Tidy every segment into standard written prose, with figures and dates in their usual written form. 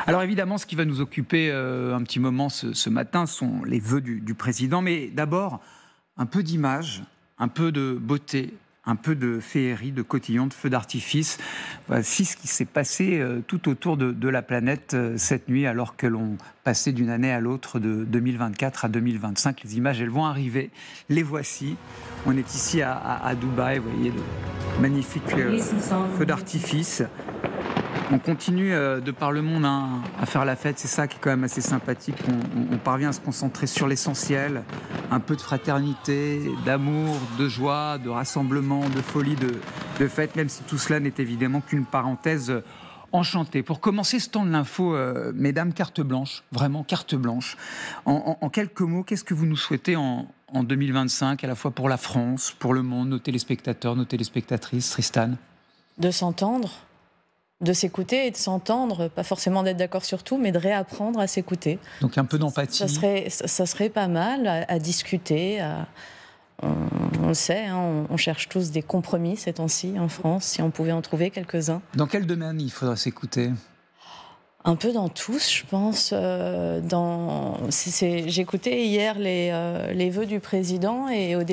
Alors évidemment, ce qui va nous occuper un petit moment ce matin sont les vœux du président, mais d'abord un peu d'image, un peu de beauté, un peu de féerie, de cotillon, de feux d'artifice. Voici ce qui s'est passé tout autour de la planète cette nuit, alors que l'on passait d'une année à l'autre, de 2024 à 2025. Les images, elles vont arriver. Les voici. On est ici à Dubaï, vous voyez, de magnifiques feux d'artifice. On continue de par le monde à faire la fête, c'est ça qui est quand même assez sympathique. On parvient à se concentrer sur l'essentiel, un peu de fraternité, d'amour, de joie, de rassemblement, de folie, de fête, même si tout cela n'est évidemment qu'une parenthèse enchantée. Pour commencer ce temps de l'info, mesdames, carte blanche, vraiment carte blanche. En quelques mots, qu'est-ce que vous nous souhaitez en 2025, à la fois pour la France, pour le monde, nos téléspectateurs, nos téléspectatrices, Tristan? De s'entendre. De s'écouter et de s'entendre, pas forcément d'être d'accord sur tout, mais de réapprendre à s'écouter. Donc un peu d'empathie. Ça serait pas mal à discuter. On le sait, on cherche tous des compromis ces temps-ci en France, si on pouvait en trouver quelques-uns. Dans quel domaine il faudra s'écouter ? Un peu dans tous, je pense. J'écoutais hier les vœux du président et au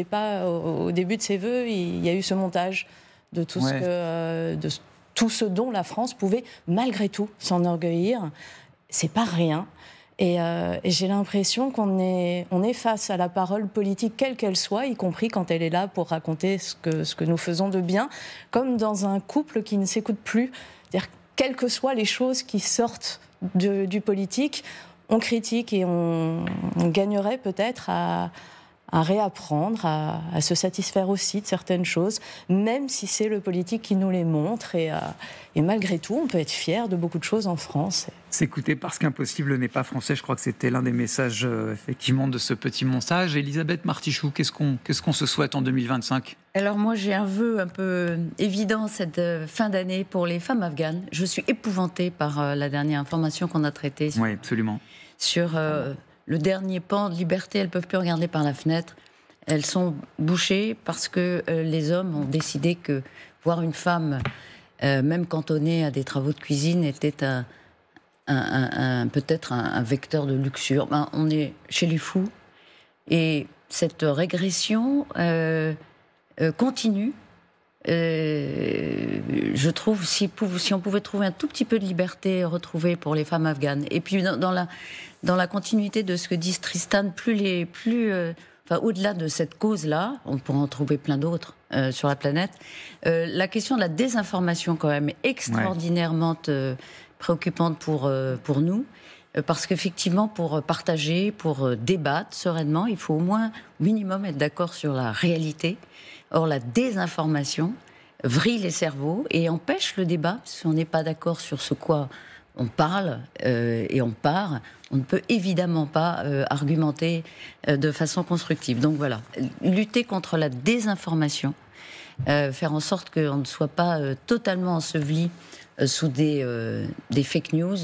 début de ses vœux, il y a eu ce montage de tout tout ce dont la France pouvait malgré tout s'enorgueillir. C'est pas rien. Et j'ai l'impression qu'on est face à la parole politique, quelle qu'elle soit, y compris quand elle est là pour raconter ce que nous faisons de bien, comme dans un couple qui ne s'écoute plus. C'est-à-dire, quelles que soient les choses qui sortent du politique, on critique et on gagnerait peut-être à réapprendre, à se satisfaire aussi de certaines choses, même si c'est le politique qui nous les montre. Et malgré tout, on peut être fier de beaucoup de choses en France. S'écouter parce qu'impossible n'est pas français, je crois que c'était l'un des messages effectivement de ce petit montage. Elisabeth Martichoux, qu'est-ce qu'on se souhaite en 2025 ? Alors moi j'ai un vœu un peu évident cette fin d'année pour les femmes afghanes. Je suis épouvantée par la dernière information qu'on a traitée. Oui, absolument. Sur le dernier pan de liberté, elles ne peuvent plus regarder par la fenêtre. Elles sont bouchées parce que les hommes ont décidé que voir une femme, même cantonnée à des travaux de cuisine, était peut-être un vecteur de luxure. On est chez les fous. Et cette régression continue. Je trouve, si on pouvait trouver un tout petit peu de liberté retrouvée pour les femmes afghanes. Et puis dans la continuité de ce que dit Tristan, au-delà de cette cause-là, on pourra en trouver plein d'autres sur la planète, la question de la désinformation quand même est extraordinairement préoccupante pour nous, parce qu'effectivement, pour partager, pour débattre sereinement, il faut au minimum être d'accord sur la réalité. Or, la désinformation vrille les cerveaux et empêche le débat, parce qu'on n'est pas d'accord sur ce quoi on parle et on part, on ne peut évidemment pas argumenter de façon constructive. Donc voilà, lutter contre la désinformation, faire en sorte qu'on ne soit pas totalement enseveli sous des fake news.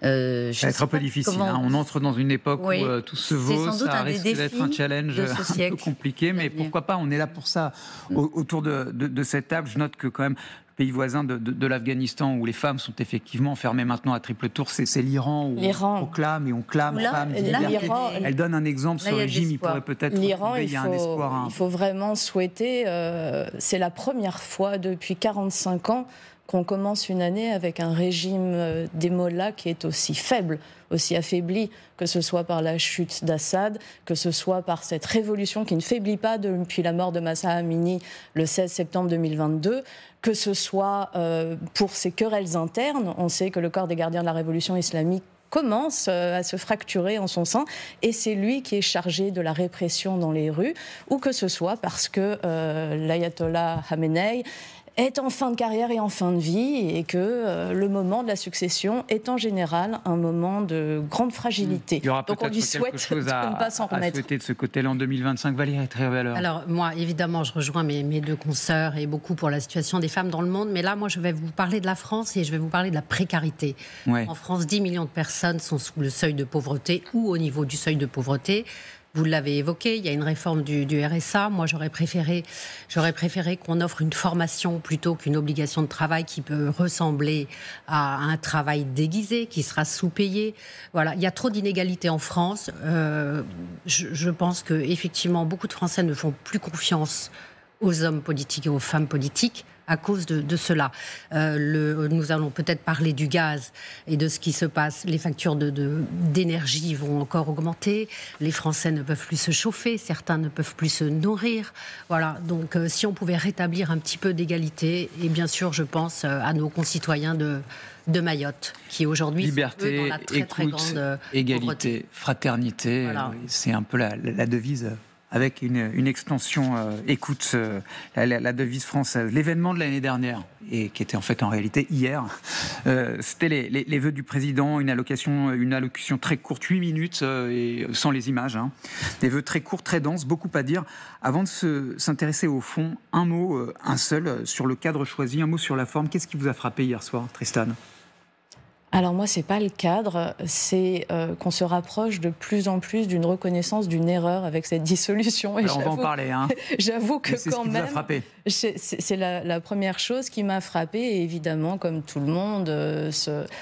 Ça va être un peu difficile. On entre dans une époque où tout se vaut. Ça risque d'être un challenge un peu compliqué, mais pourquoi pas, on est là pour ça. Autour de cette table, je note que quand même, le pays voisin de l'Afghanistan, où les femmes sont effectivement enfermées maintenant à triple tour, c'est l'Iran, où on proclame et on clame femmes. Elle donne un exemple, ce régime, il pourrait peut-être... L'Iran, il faut vraiment souhaiter... c'est la première fois depuis 45 ans qu'on commence une année avec un régime des mollahs qui est aussi faible, aussi affaibli, que ce soit par la chute d'Assad, que ce soit par cette révolution qui ne faiblit pas depuis la mort de Mahsa Amini le 16 septembre 2022, que ce soit pour ces querelles internes. On sait que le corps des gardiens de la révolution islamique commence à se fracturer en son sein, et c'est lui qui est chargé de la répression dans les rues, ou que ce soit parce que l'ayatollah Khamenei est en fin de carrière et en fin de vie, et que le moment de la succession est en général un moment de grande fragilité. Il y aura donc on lui souhaite de ne pas s'en remettre. À souhaiter de ce côté-là en 2025, Valérie Trierweiler. Alors moi, évidemment, je rejoins mes deux consoeurs et beaucoup pour la situation des femmes dans le monde, mais là, moi, je vais vous parler de la France et je vais vous parler de la précarité. En France, 10 millions de personnes sont sous le seuil de pauvreté ou au niveau du seuil de pauvreté. Vous l'avez évoqué, il y a une réforme du RSA. Moi, j'aurais préféré qu'on offre une formation plutôt qu'une obligation de travail qui peut ressembler à un travail déguisé, qui sera sous-payé. Voilà, il y a trop d'inégalités en France. Je pense que effectivement, beaucoup de Français ne font plus confiance aux hommes politiques et aux femmes politiques à cause de cela. Nous allons peut-être parler du gaz et de ce qui se passe. Les factures d'énergie vont encore augmenter. Les Français ne peuvent plus se chauffer. Certains ne peuvent plus se nourrir. Voilà. Donc, si on pouvait rétablir un petit peu d'égalité, et bien sûr, je pense à nos concitoyens de Mayotte, qui aujourd'hui liberté, sont dans la très grande égalité, pauvreté. Fraternité. Voilà. C'est un peu la devise. Avec une extension, la devise française. L'événement de l'année dernière, et qui était en réalité hier, c'était les vœux du président, une allocution très courte, 8 minutes, et sans les images. Des vœux très courts, très denses, beaucoup à dire. Avant de s'intéresser au fond, un mot, un seul, sur le cadre choisi, un mot sur la forme. Qu'est-ce qui vous a frappé hier soir, Tristan ? Alors moi, c'est pas le cadre, c'est qu'on se rapproche de plus en plus d'une reconnaissance d'une erreur avec cette dissolution. Et alors on va en parler. J'avoue que c'est quand ce qui même, vous a frappé. C'est la première chose qui m'a frappée. Et évidemment, comme tout le monde,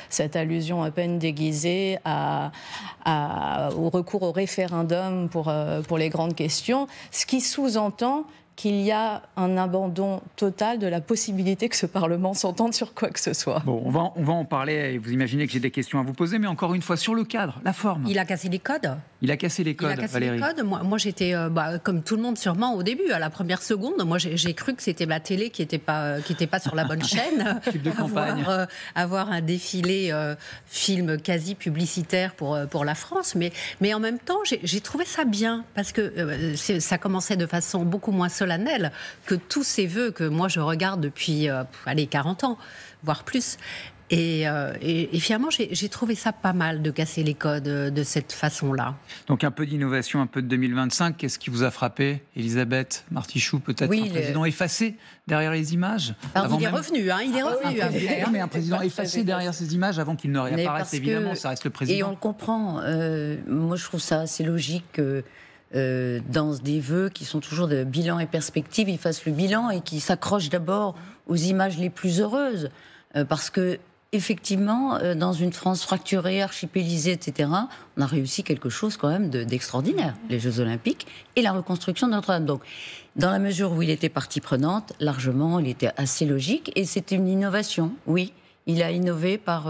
cette allusion à peine déguisée au recours au référendum pour les grandes questions, ce qui sous-entend qu'il y a un abandon total de la possibilité que ce Parlement s'entende sur quoi que ce soit. Bon, on va en parler, et vous imaginez que j'ai des questions à vous poser, mais encore une fois, sur le cadre, la forme. Il a cassé les codes. Il a cassé les codes, Valérie. Moi j'étais, comme tout le monde sûrement au début, à la première seconde, moi j'ai cru que c'était la télé qui était pas sur la bonne chaîne. Type de campagne. Avoir un défilé film quasi publicitaire pour la France, mais en même temps j'ai trouvé ça bien, parce que ça commençait de façon beaucoup moins solennelle que tous ces vœux que moi je regarde depuis 40 ans, voire plus. Et finalement, j'ai trouvé ça pas mal de casser les codes de cette façon-là. Donc un peu d'innovation, un peu de 2025. Qu'est-ce qui vous a frappé, Elisabeth Martichoux, peut-être un président effacé derrière les images? Alors, il est revenu. Mais un président effacé derrière ces images avant qu'il ne réapparaisse, évidemment, ça reste le président. Et on le comprend. Moi, je trouve ça assez logique que dans des vœux qui sont toujours de bilan et perspective, il fasse le bilan et qu'il s'accroche d'abord aux images les plus heureuses. Parce que effectivement, dans une France fracturée, archipélisée, etc., on a réussi quelque chose quand même d'extraordinaire, les Jeux Olympiques et la reconstruction de Notre-Dame. Donc, dans la mesure où il était partie prenante, largement, il était assez logique, et c'était une innovation, oui. Il a innové par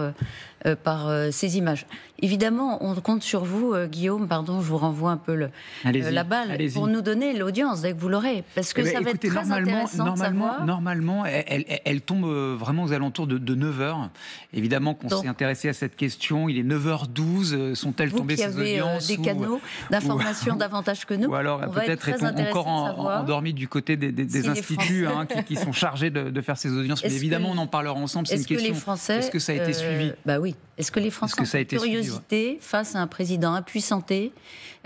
ces images. Évidemment, on compte sur vous, Guillaume, pardon, je vous renvoie un peu la balle, pour nous donner l'audience dès que vous l'aurez. Parce que ça va être très intéressant de savoir. Normalement, elle tombe vraiment aux alentours de 9h. Évidemment qu'on s'est intéressé à cette question. Il est 9h12. Sont-elles tombées ces audiences? Vous qui avez des canaux d'information davantage que nous. Ou alors peut-être encore endormi du côté des instituts qui sont chargés de faire ces audiences. Mais évidemment, on en parlera ensemble. C'est une question. Est-ce que ça a été suivi? Bah oui. Est-ce que les Français ont une curiosité face à un président impuissanté,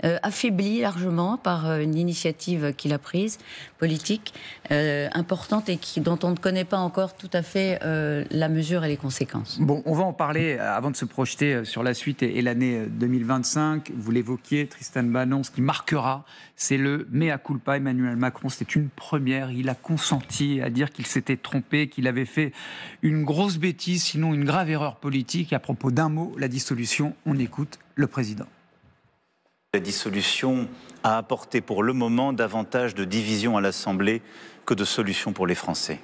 affaibli largement par une initiative qu'il a prise, politique, importante, et dont on ne connaît pas encore tout à fait la mesure et les conséquences? Bon, on va en parler avant de se projeter sur la suite et l'année 2025. Vous l'évoquiez, Tristan Banon, ce qui marquera, c'est le mea culpa. Emmanuel Macron, c'est une première. Il a consenti à dire qu'il s'était trompé, qu'il avait fait une grosse bêtise, sinon une grave erreur politique. À propos d'un mot, la dissolution, on écoute le président. La dissolution a apporté pour le moment davantage de division à l'Assemblée que de solutions pour les Français.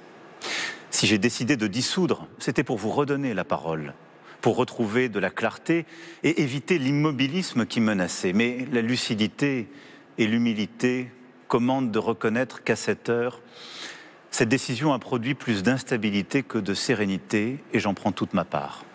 Si j'ai décidé de dissoudre, c'était pour vous redonner la parole, pour retrouver de la clarté et éviter l'immobilisme qui menaçait. Mais la lucidité et l'humilité commandent de reconnaître qu'à cette heure, cette décision a produit plus d'instabilité que de sérénité, et j'en prends toute ma part.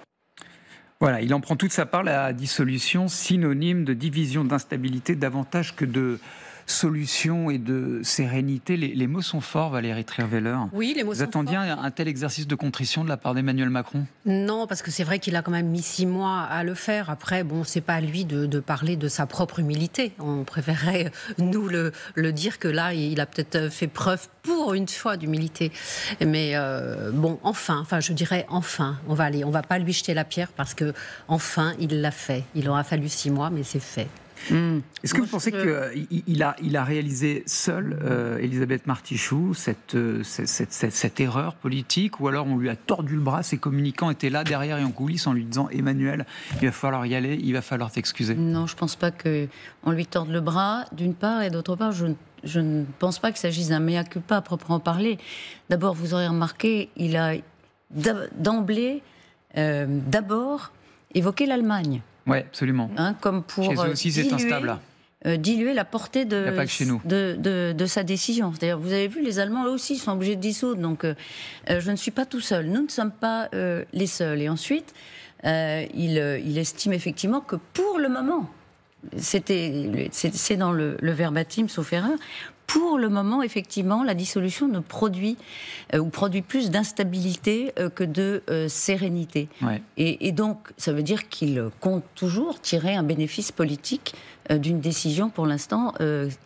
Voilà, il en prend toute sa part, la dissolution, synonyme de division, d'instabilité, davantage que de solution et de sérénité. Les mots sont forts, Valérie Trierweiler. Oui, les mots sont forts. Vous attendiez un tel exercice de contrition de la part d'Emmanuel Macron? Non, parce que c'est vrai qu'il a quand même mis 6 mois à le faire. Après, bon, c'est pas à lui de parler de sa propre humilité. On préférerait, nous, le dire que là, il a peut-être fait preuve pour une fois d'humilité. Mais je dirais enfin, on va pas lui jeter la pierre, parce que enfin, il l'a fait. Il aura fallu 6 mois, mais c'est fait. Est-ce que vous pensez qu'il a réalisé seul, Elisabeth Martichoux, cette erreur politique, ou alors on lui a tordu le bras, ses communicants étaient là derrière et en coulisses en lui disant « Emmanuel, il va falloir y aller, il va falloir t'excuser ». Non, je ne pense pas qu'on lui torde le bras, d'une part, et d'autre part, je ne pense pas qu'il s'agisse d'un mea culpa à proprement parler. D'abord, vous aurez remarqué, il a d'emblée, d'abord, évoqué l'Allemagne. Oui, absolument. Comme pour chez eux aussi, c'est instable. Diluer la portée de sa décision. C'est-à-dire, vous avez vu, les Allemands, eux aussi, sont obligés de dissoudre. Donc, je ne suis pas tout seul. Nous ne sommes pas les seuls. Et ensuite, il estime effectivement que pour le moment, c'est dans le verbatim, sauf erreur, pour le moment, effectivement, la dissolution ne produit plus d'instabilité que de sérénité. Ouais. Et donc, ça veut dire qu'il compte toujours tirer un bénéfice politique d'une décision, pour l'instant,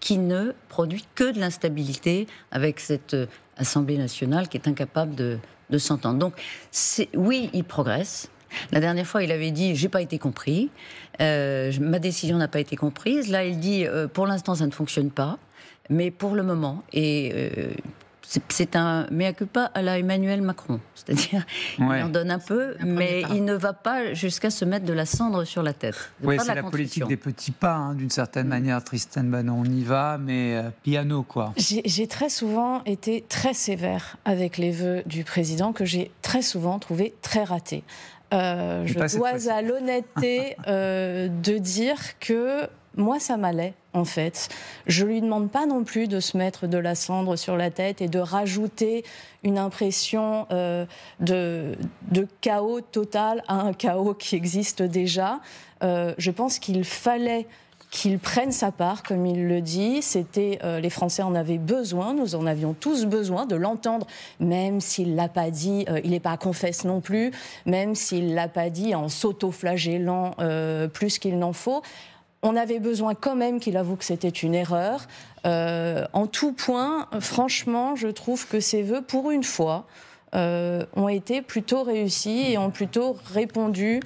qui ne produit que de l'instabilité avec cette Assemblée nationale qui est incapable de s'entendre. Donc, oui, il progresse. La dernière fois, il avait dit « j'ai pas été compris, ma décision n'a pas été comprise ». Là, il dit « pour l'instant, ça ne fonctionne pas ». Mais pour le moment, et c'est un mea culpa à la Emmanuel Macron, c'est-à-dire il en donne un peu, mais il ne va pas jusqu'à se mettre de la cendre sur la tête. Oui, c'est la politique des petits pas, d'une certaine manière, Tristan Banon. On y va, mais piano, quoi. J'ai très souvent été très sévère avec les vœux du président, que j'ai très souvent trouvé très ratés. Je dois à l'honnêteté de dire que moi, ça m'allait, en fait. Je lui demande pas non plus de se mettre de la cendre sur la tête et de rajouter une impression de chaos total à un chaos qui existe déjà. Je pense qu'il fallait qu'il prenne sa part, comme il le dit. Les Français en avaient besoin, nous en avions tous besoin de l'entendre, même s'il ne l'a pas dit, il n'est pas à confesse non plus, même s'il ne l'a pas dit en s'auto-flagellant plus qu'il n'en faut. On avait besoin quand même qu'il avoue que c'était une erreur. En tout point, franchement, je trouve que ces vœux, pour une fois, ont été plutôt réussis et ont plutôt répondu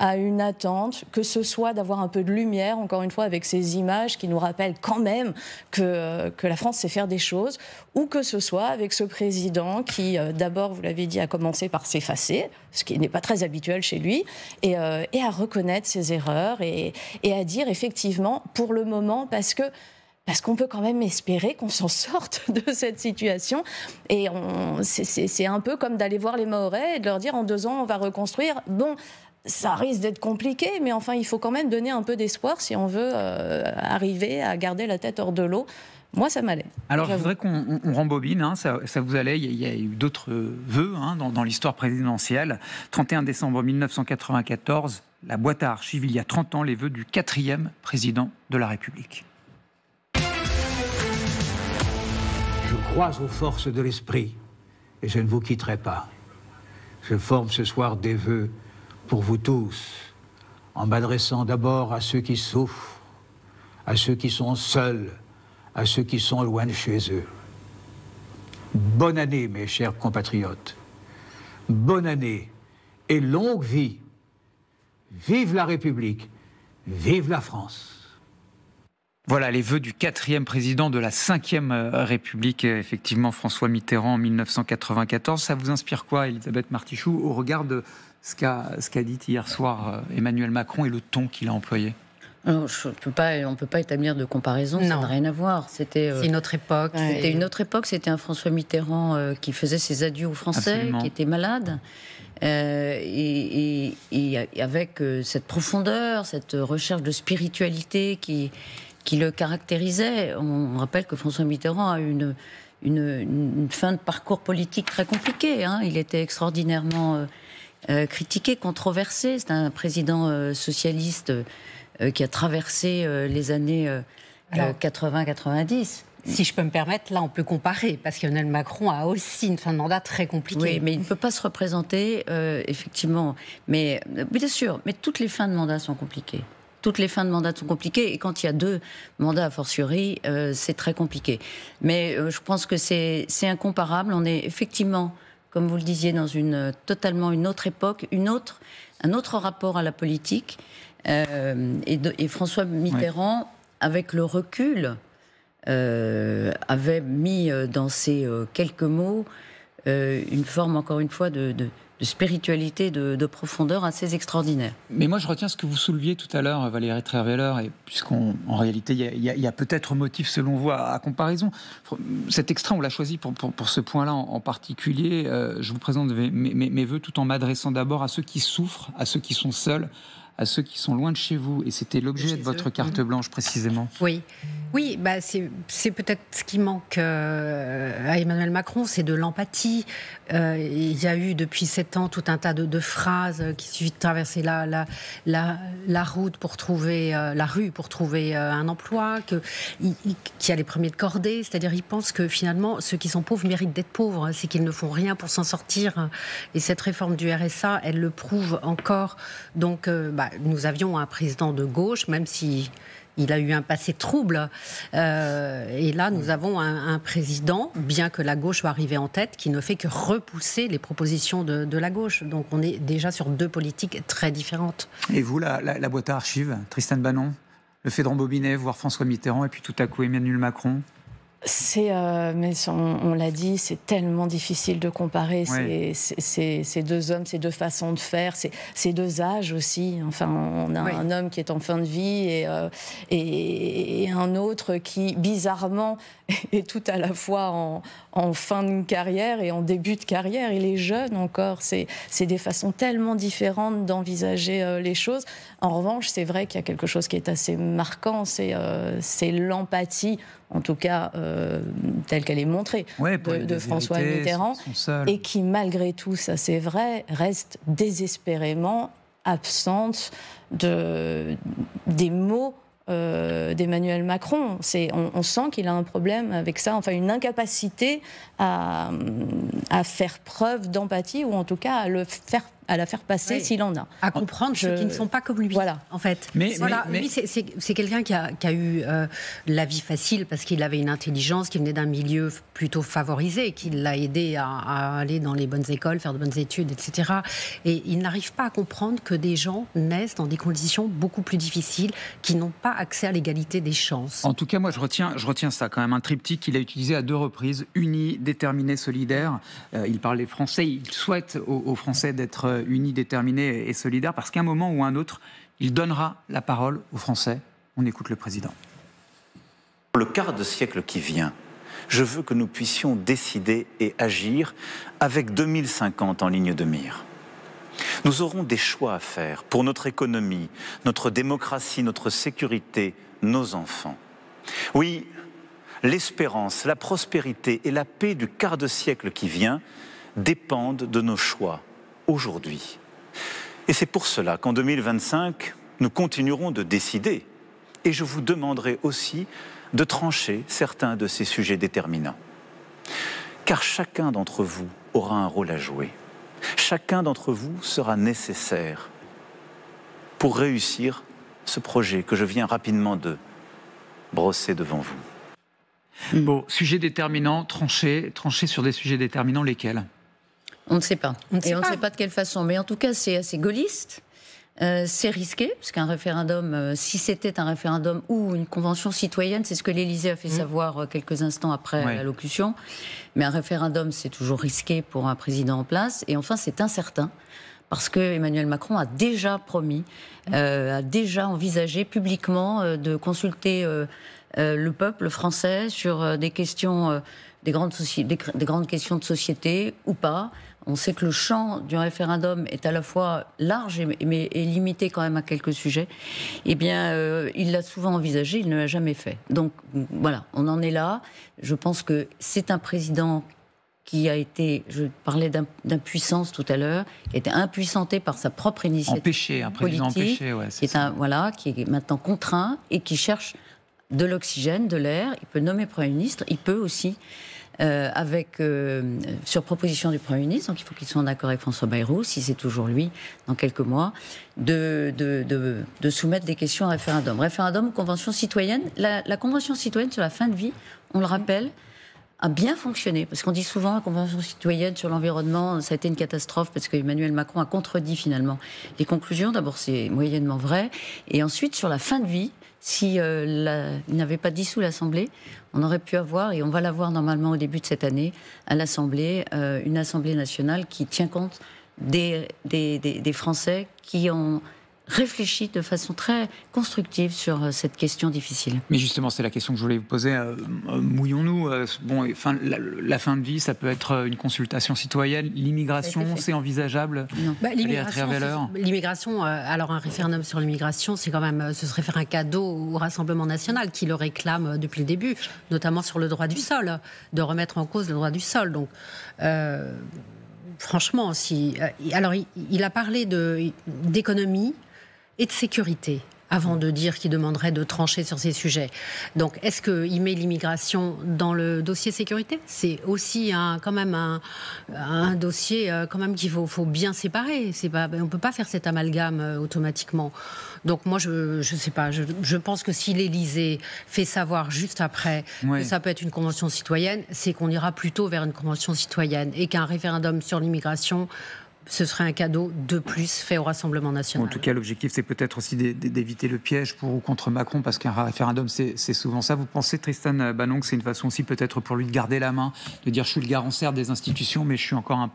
à une attente, que ce soit d'avoir un peu de lumière, encore une fois, avec ces images qui nous rappellent quand même que la France sait faire des choses, ou que ce soit avec ce président qui, d'abord, vous l'avez dit, a commencé par s'effacer, ce qui n'est pas très habituel chez lui, et à reconnaître ses erreurs et à dire, effectivement, pour le moment, parce qu'on peut quand même espérer qu'on s'en sorte de cette situation. Et c'est un peu comme d'aller voir les Mahorais et de leur dire, en 2 ans, on va reconstruire. Bon, ça risque d'être compliqué, mais enfin, il faut quand même donner un peu d'espoir si on veut arriver à garder la tête hors de l'eau. Moi, ça m'allait. Alors, je voudrais qu'on rembobine, ça vous allait. Il y a eu d'autres vœux dans l'histoire présidentielle. 31 décembre 1994, la boîte à archives, il y a 30 ans, les vœux du 4e président de la République. Je crois aux forces de l'esprit et je ne vous quitterai pas. Je forme ce soir des vœux pour vous tous, en m'adressant d'abord à ceux qui souffrent, à ceux qui sont seuls, à ceux qui sont loin de chez eux. Bonne année, mes chers compatriotes. Bonne année et longue vie. Vive la République, vive la France. Voilà les vœux du 4e président de la 5e République, effectivement François Mitterrand en 1994. Ça vous inspire quoi, Elisabeth Martichoux, au regard de ce qu'a dit hier soir Emmanuel Macron et le ton qu'il a employé? Alors, on ne peut pas établir de comparaison, ça n'a rien à voir. C'est une autre époque. C'était une autre époque, c'était un François Mitterrand qui faisait ses adieux aux Français, Absolument. Qui était malade. Et avec cette profondeur, cette recherche de spiritualité qui le caractérisait. On rappelle que François Mitterrand a eu une fin de parcours politique très compliquée. Il était extraordinairement critiqué, controversé. C'est un président socialiste qui a traversé les années 80-90. Si je peux me permettre, là on peut comparer, parce qu'Emmanuel Macron a aussi une fin de mandat très compliquée. Oui, mais il ne peut pas se représenter, effectivement. Mais bien sûr, mais toutes les fins de mandat sont compliquées. Toutes les fins de mandat sont compliquées, et quand il y a 2 mandats a fortiori, c'est très compliqué. Mais je pense que c'est incomparable. On est effectivement comme vous le disiez, dans totalement une autre époque, un autre rapport à la politique. Et François Mitterrand, avec le recul, avait mis dans ces quelques mots une forme, encore une fois, de spiritualité, de profondeur assez extraordinaire. Mais moi, je retiens ce que vous souleviez tout à l'heure, Valérie Trierweiler, et puisqu'en réalité, il y a peut-être motif, selon vous, à comparaison. Cet extrait, on l'a choisi pour ce point-là en particulier. Je vous présente mes vœux tout en m'adressant d'abord à ceux qui souffrent, à ceux qui sont seuls, à ceux qui sont loin de chez vous. Et c'était l'objet de votre carte blanche, précisément. Oui, c'est peut-être ce qui manque à Emmanuel Macron, c'est de l'empathie. Il y a eu depuis 7 ans tout un tas de phrases qu'il suffit de traverser la route pour trouver la rue pour trouver un emploi, qu'il y a les premiers de cordée, c'est-à-dire il pense que finalement ceux qui sont pauvres méritent d'être pauvres, c'est qu'ils ne font rien pour s'en sortir. Et cette réforme du RSA, elle le prouve encore. Donc nous avions un président de gauche, même si il a eu un passé trouble. Et là, nous avons un président, bien que la gauche soit arrivée en tête, qui ne fait que repousser les propositions de la gauche. Donc on est déjà sur 2 politiques très différentes. Et vous, la boîte à archives, Tristan Banon, le fait de rembobiner, voir François Mitterrand et puis tout à coup Emmanuel Macron? Mais on l'a dit, c'est tellement difficile de comparer ces 2 hommes, ces 2 façons de faire, ces 2 âges aussi. Enfin, on a un homme qui est en fin de vie et un autre qui, bizarrement, est tout à la fois en fin de carrière et en début de carrière. Il est jeune encore. C'est des façons tellement différentes d'envisager les choses. En revanche, c'est vrai qu'il y a quelque chose qui est assez marquant, c'est l'empathie, en tout cas telle qu'elle est montrée, de François Mitterrand, et qui, malgré tout, ça c'est vrai, reste désespérément absente des mots d'Emmanuel Macron. On sent qu'il a un problème avec ça, enfin une incapacité à faire preuve d'empathie, ou en tout cas à la faire passer s'il en a. À comprendre ceux qui ne sont pas comme lui, en fait. Mais lui, c'est quelqu'un qui a eu la vie facile parce qu'il avait une intelligence, qui venait d'un milieu plutôt favorisé, qui l'a aidé à aller dans les bonnes écoles, faire de bonnes études, etc. Et il n'arrive pas à comprendre que des gens naissent dans des conditions beaucoup plus difficiles, qui n'ont pas accès à l'égalité des chances. En tout cas, moi, je retiens ça quand même, un triptyque qu'il a utilisé à 2 reprises, unis, déterminés, solidaires. Il parle des Français, il souhaite aux Français d'être unis, déterminés et solidaires, parce qu'à un moment ou un autre, il donnera la parole aux Français. On écoute le président. Pour le quart de siècle qui vient, je veux que nous puissions décider et agir avec 2050 en ligne de mire. Nous aurons des choix à faire pour notre économie, notre démocratie, notre sécurité, nos enfants. Oui, l'espérance, la prospérité et la paix du quart de siècle qui vient dépendent de nos choix aujourd'hui. Et c'est pour cela qu'en 2025, nous continuerons de décider. Et je vous demanderai aussi de trancher certains de ces sujets déterminants. Car chacun d'entre vous aura un rôle à jouer. Chacun d'entre vous sera nécessaire pour réussir ce projet que je viens rapidement de brosser devant vous. Bon, sujet déterminant, trancher sur des sujets déterminants, lesquels ? On ne sait pas. On ne sait pas de quelle façon. Mais en tout cas, c'est assez gaulliste. C'est risqué, parce qu'un référendum, si c'était un référendum ou une convention citoyenne, c'est ce que l'Élysée a fait savoir quelques instants après l'allocution. Mais un référendum, c'est toujours risqué pour un président en place. Et enfin, c'est incertain, parce que Emmanuel Macron a déjà promis, a déjà envisagé publiquement de consulter le peuple français sur des questions, des grandes questions de société ou pas. On sait que le champ du référendum est à la fois large mais est limité quand même à quelques sujets. Eh bien, il l'a souvent envisagé, il ne l'a jamais fait. Donc voilà, on en est là. Je pense que c'est un président qui a été, je parlais d'impuissance tout à l'heure, qui a été impuissanté par sa propre initiative empêché, un président politique, empêché, qui est maintenant contraint et qui cherche de l'oxygène, de l'air. Il peut nommer Premier ministre, il peut aussi... sur proposition du Premier ministre, donc il faut qu'il soit en accord avec François Bayrou, si c'est toujours lui, dans quelques mois, de soumettre des questions à référendum. Référendum ou convention citoyenne. La convention citoyenne sur la fin de vie, on le rappelle, a bien fonctionné. Parce qu'on dit souvent la Convention citoyenne sur l'environnement, ça a été une catastrophe parce qu'Emmanuel Macron a contredit finalement les conclusions. D'abord, c'est moyennement vrai. Et ensuite, sur la fin de vie, si il n'avait pas dissous l'Assemblée, on aurait pu avoir, et on va l'avoir normalement au début de cette année, à l'Assemblée, une Assemblée nationale qui tient compte des Français qui ont réfléchi de façon très constructive sur cette question difficile. Mais justement, c'est la question que je voulais vous poser. Mouillons-nous. La fin de vie, ça peut être une consultation citoyenne. L'immigration, c'est envisageable? L'immigration, alors un référendum sur l'immigration, c'est quand même, ce serait faire un cadeau au Rassemblement national qui le réclame depuis le début, notamment sur le droit du sol, de remettre en cause le droit du sol. Donc, franchement, alors il a parlé d'économie et de sécurité, avant de dire qu'il demanderait de trancher sur ces sujets. Donc, est-ce qu'il met l'immigration dans le dossier sécurité? C'est aussi quand même un dossier quand même qu'il faut bien séparer. On ne peut pas faire cet amalgame automatiquement. Donc moi, je sais pas, je pense que si l'Élysée fait savoir juste après que ça peut être une convention citoyenne, c'est qu'on ira plutôt vers une convention citoyenne et qu'un référendum sur l'immigration, ce serait un cadeau de plus fait au Rassemblement national. En tout cas, l'objectif, c'est peut-être aussi d'éviter le piège pour ou contre Macron, parce qu'un référendum, c'est souvent ça. Vous pensez, Tristan Banon, que c'est une façon aussi peut-être pour lui de garder la main, de dire je suis le garant certes des institutions, mais je suis encore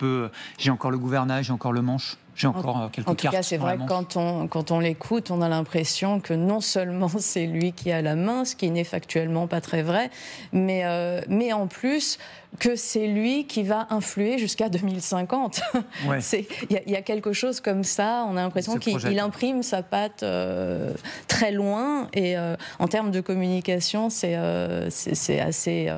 j'ai encore le gouvernail, j'ai encore le manche? J'ai encore quelques cartes. En tout cas, c'est vrai que quand on l'écoute, on a l'impression que non seulement c'est lui qui a la main, ce qui n'est factuellement pas très vrai, mais en plus que c'est lui qui va influer jusqu'à 2050. Ouais. Il y a quelque chose comme ça, on a l'impression qu'il imprime sa patte très loin, et en termes de communication, c'est assez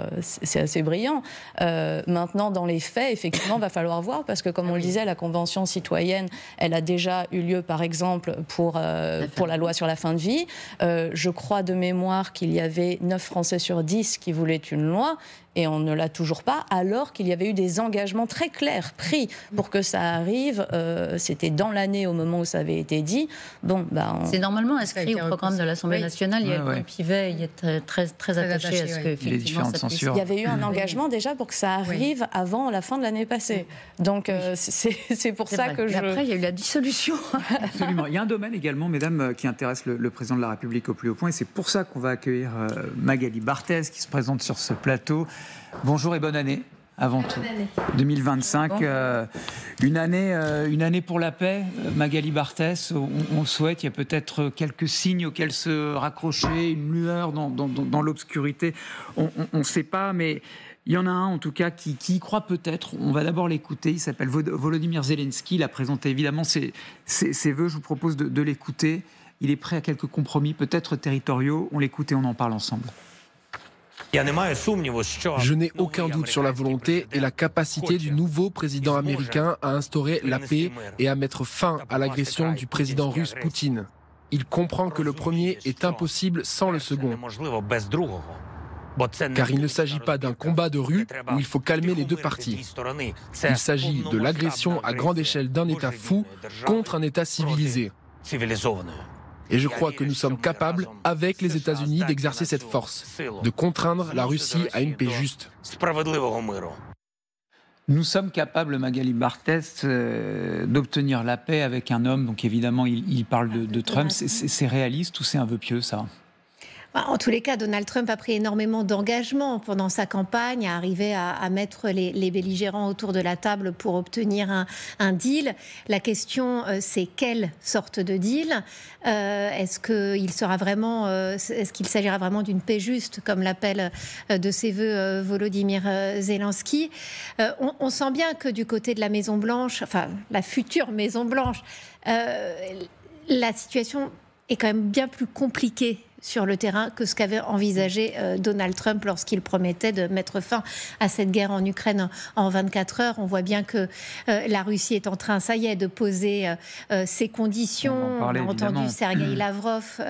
brillant. Maintenant, dans les faits, effectivement, il va falloir voir, parce que comme on le disait, la Convention citoyenne, elle a déjà eu lieu, par exemple, pour la loi sur la fin de vie. Je crois de mémoire qu'il y avait 9 Français sur 10 qui voulaient une loi, et on ne l'a toujours pas, alors qu'il y avait eu des engagements très clairs pris pour que ça arrive. C'était dans l'année, au moment où ça avait été dit. C'est normalement inscrit au programme de l'Assemblée nationale. Il y a un Pivet, il est très attaché à ce que, effectivement, il y avait eu un engagement déjà pour que ça arrive avant la fin de l'année passée. Donc c'est pour ça que Mais après, il y a eu la dissolution. Absolument. Il y a un domaine également, mesdames, qui intéresse le président de la République au plus haut point, et c'est pour ça qu'on va accueillir Magali Barthez, qui se présente sur ce plateau. Bonjour et bonne année, avant tout. 2025, une année pour la paix. Magali Barthez, on le souhaite. Il y a peut-être quelques signes auxquels se raccrocher, une lueur dans l'obscurité. On ne sait pas, mais il y en a un en tout cas qui y croit peut-être. On va d'abord l'écouter. Il s'appelle Volodymyr Zelensky. Il a présenté évidemment ses vœux. Je vous propose de l'écouter. Il est prêt à quelques compromis, peut-être territoriaux. On l'écoute et on en parle ensemble. Je n'ai aucun doute sur la volonté et la capacité du nouveau président américain à instaurer la paix et à mettre fin à l'agression du président russe Poutine. Il comprend que le premier est impossible sans le second. Car il ne s'agit pas d'un combat de rue où il faut calmer les deux parties. Il s'agit de l'agression à grande échelle d'un État fou contre un État civilisé. Et je crois que nous sommes capables, avec les États-Unis, d'exercer cette force, de contraindre la Russie à une paix juste. Nous sommes capables, Magali Barthez, d'obtenir la paix avec un homme. Donc évidemment, il parle de Trump. C'est réaliste ou c'est un vœu pieux, ça ? En tous les cas, Donald Trump a pris énormément d'engagement pendant sa campagne, à arriver à mettre les belligérants autour de la table pour obtenir un deal. La question, c'est quelle sorte de deal ? Est-ce qu'il s'agira vraiment d'une paix juste, comme l'appelle de ses voeux Volodymyr Zelensky ? On sent bien que du côté de la Maison-Blanche, enfin la future Maison-Blanche, la situation est quand même bien plus compliquée sur le terrain que ce qu'avait envisagé Donald Trump lorsqu'il promettait de mettre fin à cette guerre en Ukraine en 24 heures. On voit bien que la Russie est en train, ça y est, de poser ses conditions. On a entendu Sergueï Lavrov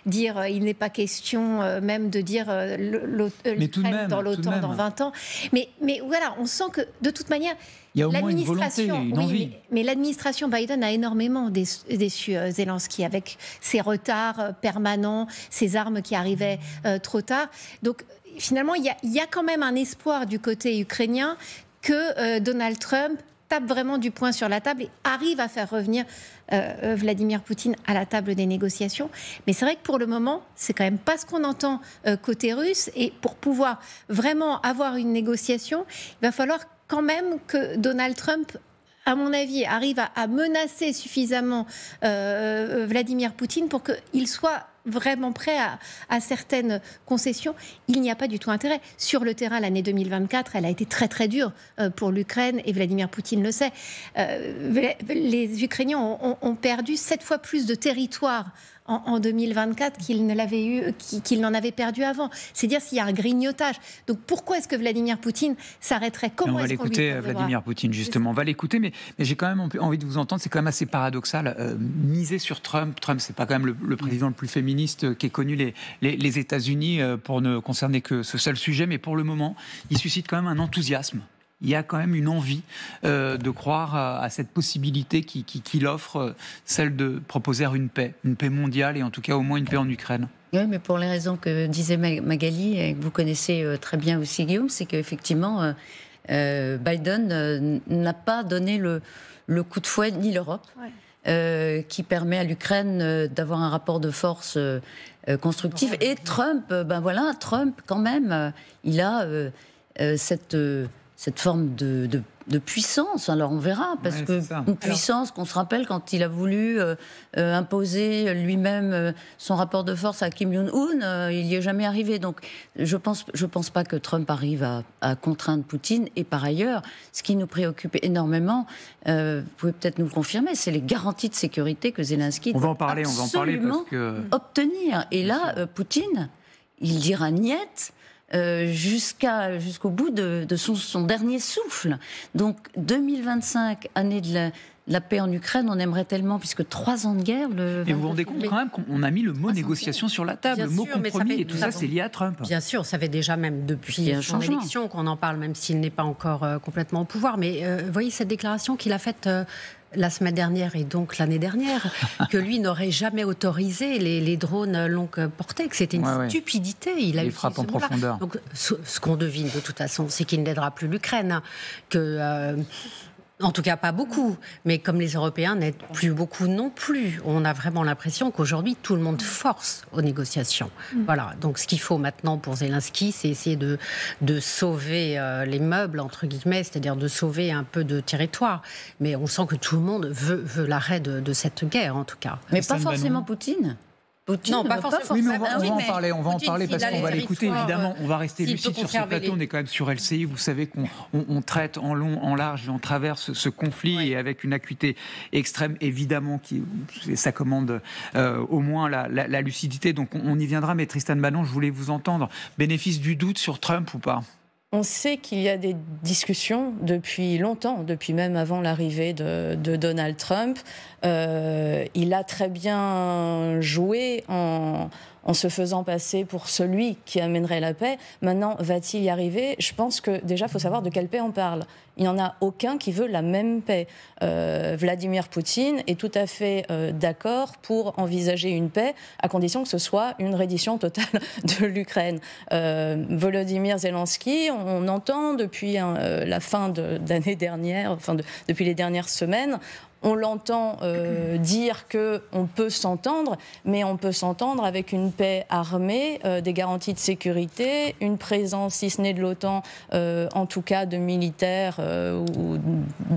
dire il n'est pas question même de dire l'Ukraine dans l'OTAN dans 20 ans. Mais voilà, on sent que de toute manière, Il y a au moins une volonté, une envie. Mais l'administration Biden a énormément déçu Zelensky avec ses retards permanents, ses armes qui arrivaient trop tard. Donc finalement, il y a quand même un espoir du côté ukrainien que Donald Trump tape vraiment du poing sur la table et arrive à faire revenir Vladimir Poutine à la table des négociations. Mais c'est vrai que pour le moment, c'est quand même pas ce qu'on entend côté russe. Et pour pouvoir vraiment avoir une négociation, il va falloir quand même que Donald Trump, à mon avis, arrive à menacer suffisamment Vladimir Poutine pour qu'il soit vraiment prêt à certaines concessions. Il n'y a pas du tout intérêt. Sur le terrain, l'année 2024, elle a été très très dure pour l'Ukraine et Vladimir Poutine le sait. Les Ukrainiens ont perdu 7 fois plus de territoire en 2024 qu'ils n'en avaient perdu avant. C'est dire s'il y a un grignotage. Donc pourquoi est-ce que Vladimir Poutine s'arrêterait? On va l'écouter, Vladimir Poutine, justement. On va l'écouter, mais j'ai quand même envie de vous entendre. C'est quand même assez paradoxal. Miser sur Trump, c'est pas quand même le président le plus féministe qu'ait connu les États-Unis pour ne concerner que ce seul sujet. Mais pour le moment, il suscite quand même un enthousiasme. Il y a quand même une envie de croire à cette possibilité qu'il offre, celle de proposer une paix mondiale et en tout cas au moins une paix en Ukraine. Oui, mais pour les raisons que disait Magali et que vous connaissez très bien aussi, Guillaume, c'est qu'effectivement, Biden n'a pas donné le coup de fouet, ni l'Europe, qui permet à l'Ukraine d'avoir un rapport de force constructif. Et Trump, Trump, quand même, il a cette forme de puissance. Alors on verra, parce que une puissance qu'on se rappelle quand il a voulu imposer lui-même son rapport de force à Kim Jong-un, il n'y est jamais arrivé. Donc je pense pas que Trump arrive à contraindre Poutine. Et par ailleurs, ce qui nous préoccupe énormément, vous pouvez peut-être nous le confirmer, c'est les garanties de sécurité que Zelensky doit absolument obtenir. Et là, Poutine, il dira niet jusqu'au bout de son dernier souffle. Donc 2025, année de la paix en Ukraine, on aimerait tellement, puisque 3 ans de guerre... Et vous vous rendez compte quand même qu'on a mis le mot négociation sur la table, le mot compromis, et tout ça, c'est lié à Trump. Bien sûr, ça fait déjà même depuis son élection qu'on en parle, même s'il n'est pas encore complètement au pouvoir. Mais vous voyez cette déclaration qu'il a faite... la semaine dernière et donc l'année dernière, que lui n'aurait jamais autorisé les drones longue portée, que c'était une stupidité. Il a frappé en profondeur. Donc, ce qu'on devine de toute façon, c'est qu'il n'aidera plus l'Ukraine, en tout cas pas beaucoup, mais comme les Européens n'aident plus beaucoup non plus, on a vraiment l'impression qu'aujourd'hui tout le monde force aux négociations. Voilà, donc ce qu'il faut maintenant pour Zelensky, c'est essayer de sauver les meubles, entre guillemets, c'est-à-dire de sauver un peu de territoire. Mais on sent que tout le monde veut l'arrêt de cette guerre, en tout cas. Mais pas forcément Poutine. Non, pas forcément. Oui, mais on va en parler parce qu'on va l'écouter, évidemment. On va rester lucide sur ce plateau. On est quand même sur LCI. Vous savez qu'on traite en long, en large et en travers ce conflit et avec une acuité extrême, évidemment, ça commande au moins la lucidité. Donc on y viendra. Mais Tristan Banon, je voulais vous entendre. Bénéfice du doute sur Trump ou pas ? On sait qu'il y a des discussions depuis longtemps, depuis même avant l'arrivée de Donald Trump. Il a très bien joué en se faisant passer pour celui qui amènerait la paix. Maintenant, va-t-il y arriver ? Je pense que déjà, il faut savoir de quelle paix on parle. Il n'y en a aucun qui veut la même paix. Vladimir Poutine est tout à fait d'accord pour envisager une paix, à condition que ce soit une reddition totale de l'Ukraine. Volodymyr Zelensky, on entend depuis la fin d'année dernière, depuis les dernières semaines, on l'entend dire qu'on peut s'entendre, mais on peut s'entendre avec une paix armée, des garanties de sécurité, une présence, si ce n'est de l'OTAN, en tout cas de militaires ou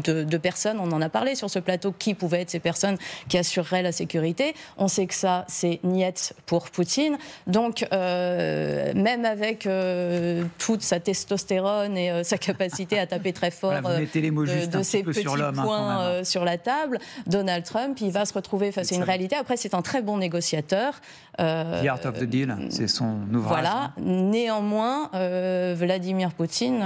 de personnes. On en a parlé sur ce plateau, qui pouvaient être ces personnes qui assureraient la sécurité. On sait que ça, c'est niet pour Poutine. Donc, même avec toute sa testostérone et sa capacité à taper très fort de ses petits points sur la table, Donald Trump, il va se retrouver face à une réalité. Après, c'est un très bon négociateur. The Art of the Deal, c'est son ouvrage. Voilà. Néanmoins, Vladimir Poutine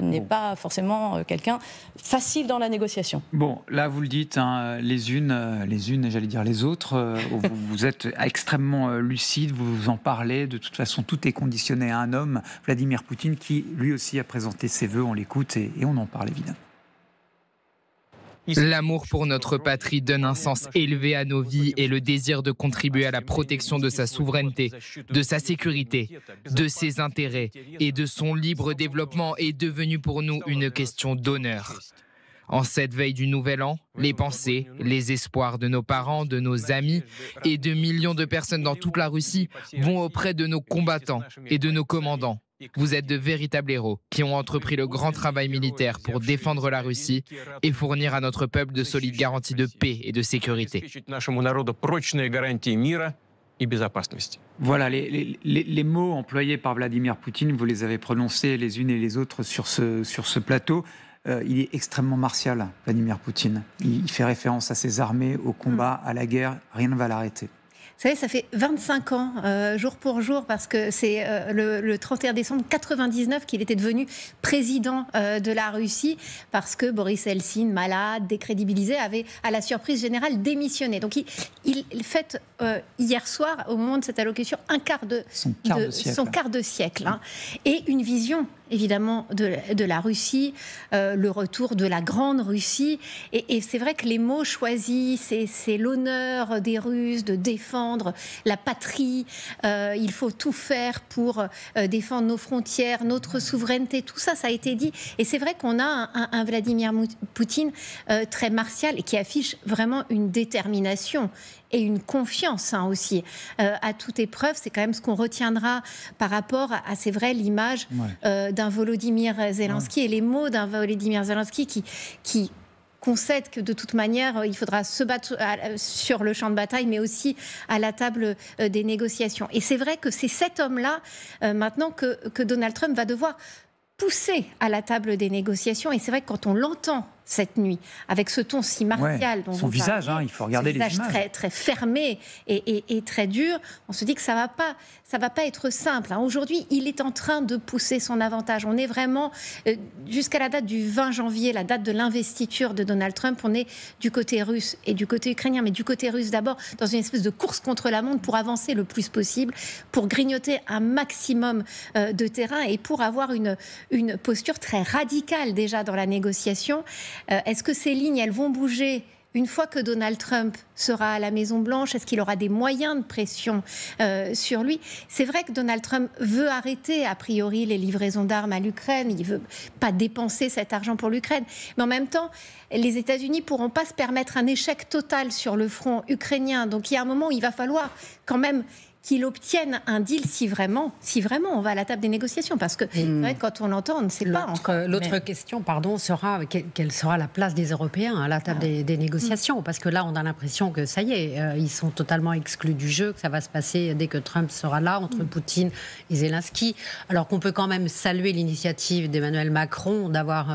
n'est pas forcément quelqu'un facile dans la négociation. Bon, là, vous le dites, hein, les unes, j'allais dire les autres, vous êtes extrêmement lucide, vous en parlez. De toute façon, tout est conditionné à un homme, Vladimir Poutine, qui lui aussi a présenté ses vœux. On l'écoute et on en parle évidemment. L'amour pour notre patrie donne un sens élevé à nos vies et le désir de contribuer à la protection de sa souveraineté, de sa sécurité, de ses intérêts et de son libre développement est devenu pour nous une question d'honneur. En cette veille du Nouvel An, les pensées, les espoirs de nos parents, de nos amis et de millions de personnes dans toute la Russie vont auprès de nos combattants et de nos commandants. Vous êtes de véritables héros qui ont entrepris le grand travail militaire pour défendre la Russie et fournir à notre peuple de solides garanties de paix et de sécurité. Voilà, les mots employés par Vladimir Poutine, vous les avez prononcés les unes et les autres sur ce plateau. Il est extrêmement martial, Vladimir Poutine. Il fait référence à ses armées, au combat, à la guerre. Rien ne va l'arrêter. Vous savez, ça fait 25 ans, jour pour jour, parce que c'est le 31 décembre 1999 qu'il était devenu président de la Russie, parce que Boris Eltsine, malade, décrédibilisé, avait, à la surprise générale, démissionné. Donc il fête hier soir, au moment de cette allocution, son quart de siècle. Hein, et une vision, évidemment, de la Russie, le retour de la grande Russie. Et c'est vrai que les mots choisis, c'est l'honneur des Russes de défendre la patrie. Il faut tout faire pour défendre nos frontières, notre souveraineté. Tout ça, ça a été dit. Et c'est vrai qu'on a un Vladimir Poutine très martial et qui affiche vraiment une détermination et une confiance aussi à toute épreuve. C'est quand même ce qu'on retiendra par rapport à, c'est vrai, l'image d'un Volodymyr Zelensky et les mots d'un Volodymyr Zelensky qui concède que de toute manière, il faudra se battre sur le champ de bataille, mais aussi à la table des négociations. Et c'est vrai que c'est cet homme-là, maintenant, que Donald Trump va devoir pousser à la table des négociations. Et c'est vrai que quand on l'entend cette nuit, avec ce ton si martial, dont son visage, il faut regarder les images, très, très fermé et très dur, on se dit que ça va pas être simple. Aujourd'hui, il est en train de pousser son avantage. On est vraiment, jusqu'à la date du 20 janvier, la date de l'investiture de Donald Trump, on est du côté russe et du côté ukrainien, mais du côté russe d'abord, dans une espèce de course contre la montre pour avancer le plus possible, pour grignoter un maximum de terrain et pour avoir une posture très radicale déjà dans la négociation. Est-ce que ces lignes, elles vont bouger une fois que Donald Trump sera à la Maison-Blanche? Est-ce qu'il aura des moyens de pression sur lui? C'est vrai que Donald Trump veut arrêter, a priori, les livraisons d'armes à l'Ukraine. Il ne veut pas dépenser cet argent pour l'Ukraine. Mais en même temps, les États-Unis ne pourront pas se permettre un échec total sur le front ukrainien. Donc il y a un moment où il va falloir quand même qu'il obtienne un deal si vraiment on va à la table des négociations. Parce que c'est vrai que quand on l'entend, on ne sait pas encore. L'autre question, sera quelle sera la place des Européens à la table des négociations. Parce que là, on a l'impression que ça y est, ils sont totalement exclus du jeu, que ça va se passer dès que Trump sera là, entre Poutine et Zelensky. Alors qu'on peut quand même saluer l'initiative d'Emmanuel Macron d'avoir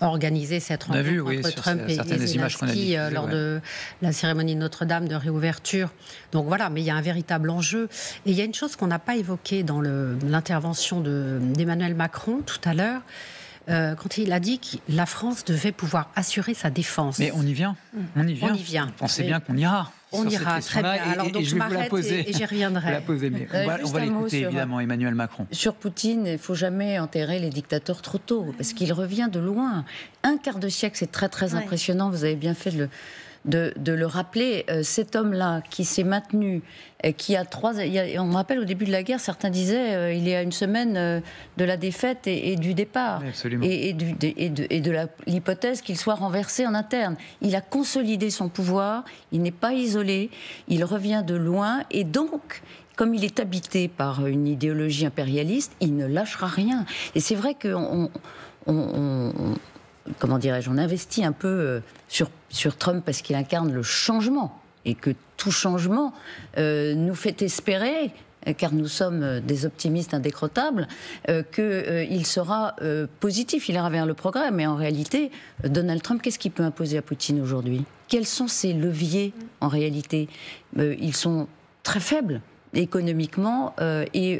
organisé cette rencontre entre Trump et Zelensky lors de la cérémonie de Notre-Dame de réouverture. Donc voilà, mais il y a un véritable enjeu. Et il y a une chose qu'on n'a pas évoquée dans l'intervention d'Emmanuel Macron tout à l'heure, quand il a dit que la France devait pouvoir assurer sa défense. Mais on y vient. On y vient. Vous pensez bien qu'on ira. On ira, très bien. Alors donc je m'arrête et j'y reviendrai. On va l'écouter évidemment, Emmanuel Macron. Sur Poutine, il ne faut jamais enterrer les dictateurs trop tôt, parce qu'il revient de loin. Un quart de siècle, c'est très très impressionnant. Vous avez bien fait de le rappeler. Cet homme-là qui s'est maintenu, qui a on me rappelle au début de la guerre, certains disaient il y a une semaine de la défaite et du départ, et de l'hypothèse qu'il soit renversé en interne. Il a consolidé son pouvoir, il n'est pas isolé, il revient de loin, et donc, comme il est habité par une idéologie impérialiste, il ne lâchera rien. Et c'est vrai qu'on comment dirais-je, on investit un peu sur Trump parce qu'il incarne le changement, et que tout changement nous fait espérer, car nous sommes des optimistes indécrottables, qu'il sera positif, il ira vers le progrès. Mais en réalité, Donald Trump, qu'est-ce qu'il peut imposer à Poutine aujourd'hui? Quels sont ses leviers en réalité? Ils sont très faibles. Économiquement et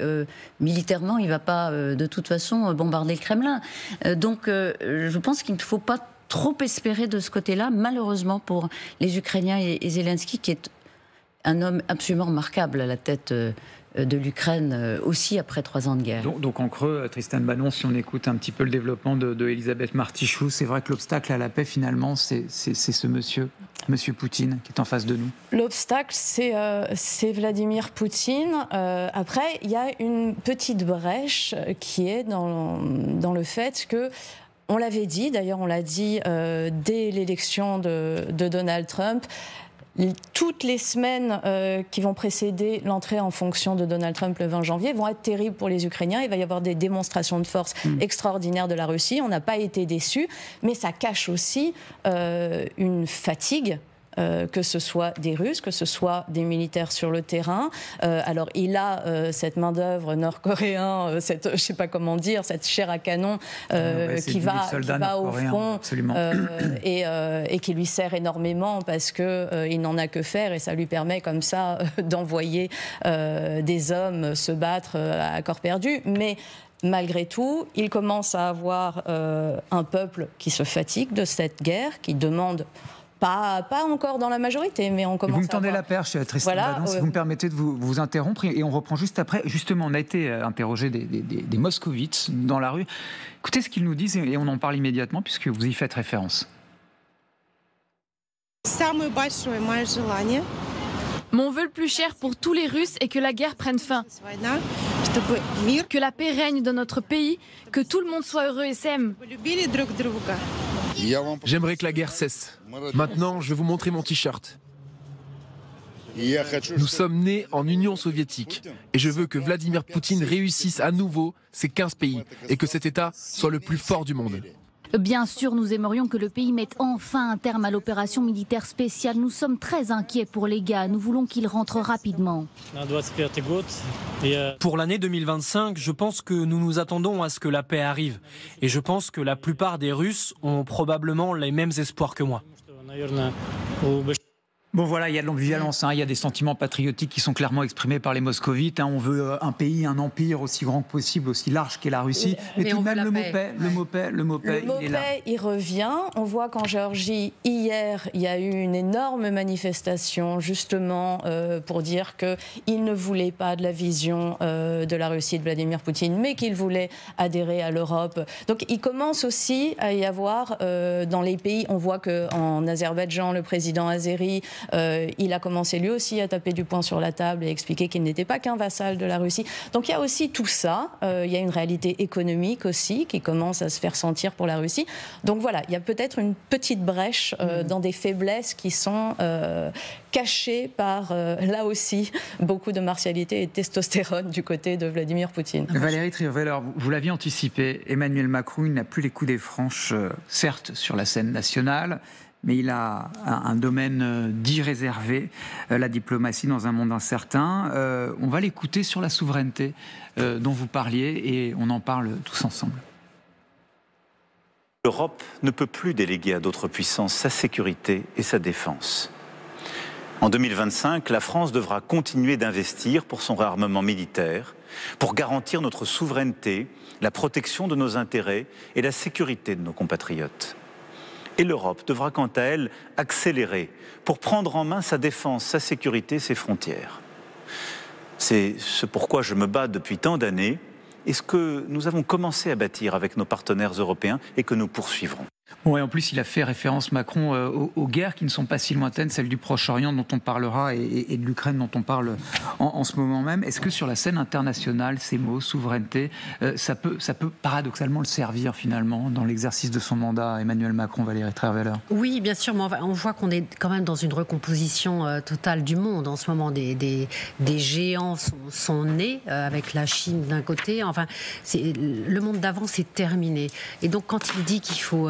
militairement, il ne va pas de toute façon bombarder le Kremlin. Donc je pense qu'il ne faut pas trop espérer de ce côté-là, malheureusement pour les Ukrainiens et Zelensky, qui est un homme absolument remarquable à la tête de l'Ukraine aussi après 3 ans de guerre. Donc en creux, Tristan Banon, si on écoute un petit peu le développement de Elisabeth Martichoux, c'est vrai que l'obstacle à la paix finalement c'est ce monsieur Poutine qui est en face de nous. L'obstacle c'est Vladimir Poutine. Après il y a une petite brèche qui est dans le fait que on l'avait dit, d'ailleurs on l'a dit dès l'élection de Donald Trump, toutes les semaines qui vont précéder l'entrée en fonction de Donald Trump le 20 janvier vont être terribles pour les Ukrainiens. Il va y avoir des démonstrations de force extraordinaires de la Russie. On n'a pas été déçus, mais ça cache aussi une fatigue. Que ce soit des Russes, que ce soit des militaires sur le terrain. Alors il a cette main-d'œuvre nord-coréen, je sais pas comment dire, cette chair à canon qui va au front et qui lui sert énormément parce que il n'en a que faire et ça lui permet comme ça d'envoyer des hommes se battre à corps perdu. Mais malgré tout, il commence à avoir un peuple qui se fatigue de cette guerre, qui demande. Pas encore dans la majorité, mais on commence à. Vous me tendez la perche, Tristan Banon, si vous me permettez de vous interrompre, et on reprend juste après. Justement, on a été interrogé des moscovites dans la rue. Écoutez ce qu'ils nous disent, et on en parle immédiatement, puisque vous y faites référence. Mon vœu le plus cher pour tous les Russes est que la guerre prenne fin, que la paix règne dans notre pays, que tout le monde soit heureux et s'aime. J'aimerais que la guerre cesse. Maintenant, je vais vous montrer mon t-shirt. Nous sommes nés en Union soviétique et je veux que Vladimir Poutine réussisse à nouveau ces 15 pays et que cet État soit le plus fort du monde. Bien sûr, nous aimerions que le pays mette enfin un terme à l'opération militaire spéciale. Nous sommes très inquiets pour les gars. Nous voulons qu'ils rentrent rapidement. Pour l'année 2025, je pense que nous nous attendons à ce que la paix arrive. Et je pense que la plupart des Russes ont probablement les mêmes espoirs que moi. Bon voilà, il y a de l'ambivalence, il y a des sentiments patriotiques qui sont clairement exprimés par les moscovites. On veut un pays, un empire aussi grand que possible, aussi large qu'est la Russie. Mais tout de même, le mot paix, il est là. Il revient. On voit qu'en Géorgie, hier, il y a eu une énorme manifestation, justement, pour dire qu'il ne voulait pas de la vision de la Russie de Vladimir Poutine, mais qu'il voulait adhérer à l'Europe. Donc il commence aussi à y avoir, dans les pays, on voit qu'en Azerbaïdjan, le président azéri, il a commencé lui aussi à taper du poing sur la table et expliquer qu'il n'était pas qu'un vassal de la Russie. Donc il y a aussi tout ça. Il y a une réalité économique aussi qui commence à se faire sentir pour la Russie. Donc voilà, il y a peut-être une petite brèche dans des faiblesses qui sont cachées par, là aussi, beaucoup de martialité et de testostérone du côté de Vladimir Poutine. Valérie Trierweiler, vous l'aviez anticipé, Emmanuel Macron n'a plus les coudées franches, certes, sur la scène nationale, mais il a un domaine dit réservé, la diplomatie dans un monde incertain. On va l'écouter sur la souveraineté dont vous parliez et on en parle tous ensemble. L'Europe ne peut plus déléguer à d'autres puissances sa sécurité et sa défense. En 2025, la France devra continuer d'investir pour son réarmement militaire, pour garantir notre souveraineté, la protection de nos intérêts et la sécurité de nos compatriotes. Et l'Europe devra quant à elle accélérer pour prendre en main sa défense, sa sécurité, ses frontières. C'est ce pourquoi je me bats depuis tant d'années et ce que nous avons commencé à bâtir avec nos partenaires européens et que nous poursuivrons. Bon, et en plus, il a fait référence, Macron, aux guerres qui ne sont pas si lointaines, celle du Proche-Orient dont on parlera et de l'Ukraine dont on parle en ce moment même. Est-ce que sur la scène internationale, ces mots, souveraineté, ça peut paradoxalement le servir finalement dans l'exercice de son mandat, Emmanuel Macron, Valérie Trierweiler? Oui, bien sûr, mais on voit qu'on est quand même dans une recomposition totale du monde. En ce moment, des géants sont nés avec la Chine d'un côté. Enfin, le monde d'avant, c'est terminé. Et donc, quand il dit qu'il faut